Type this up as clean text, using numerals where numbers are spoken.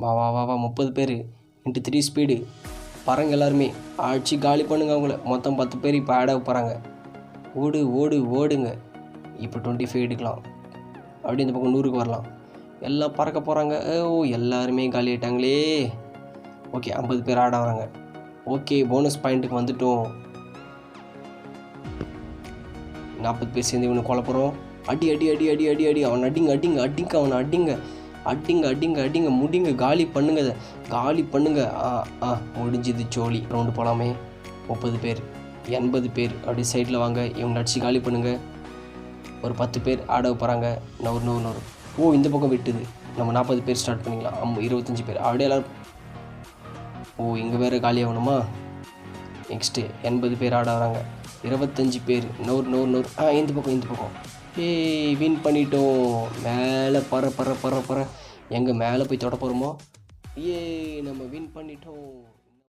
வா வா வா வா 30 பேர் இன்ட்டு 3 ஸ்பீடு பறங்க எல்லாருமே அடிச்சு காலி பண்ணுங்க அவங்கள. மொத்தம் 10 பேர் இப்போ ஆட் ஆக போகிறாங்க. ஓடு ஓடு ஓடுங்க. இப்போ 25 எடுக்கலாம். அப்படியே இந்த பக்கம் 100க்கு வரலாம். எல்லாம் பறக்க போகிறாங்க. ஓ எல்லாருமே காலி ஆகிட்டாங்களே. ஓகே 50 பேர் ஆட் ஆகிறாங்க. ஓகே போனஸ் பாயிண்ட்டுக்கு வந்துட்டோம். 40 பேர் சேர்ந்து இவனை கொலை போகிறோம். அடி அடி அடி அடி அடி அடி அவனை அடிங்க அடிங்க அடிங்க அவனை அடிங்க அடிங்க அடிங்க அடிங்க முடிங்க காலி பண்ணுங்க காலி பண்ணுங்க. முடிஞ்சுது சோழி. ரவுண்டு போகலாமே. 30 பேர் 80 பேர் அப்படி சைடில் வாங்க. இவங்களை அடிச்சு காலி பண்ணுங்க. ஒரு 10 பேர் ஆட போகிறாங்க. நூறு. ஓ இந்த பக்கம் விட்டுது. நம்ம 40 பேர் ஸ்டார்ட் பண்ணிக்கலாம். 25 பேர் அப்படியே எல்லோரும். ஓ இங்கே வேறு காலி ஆகணுமா? நெக்ஸ்ட்டு 80 பேர் ஆட வராங்க. 25 பேர். நூறு. இந்த பக்கம் ஏய் வின் பண்ணிட்டோம். மேலே பற எங்கே மேலே போய் தொட போகிறோமோ? நம்ம வின் பண்ணிட்டோம்.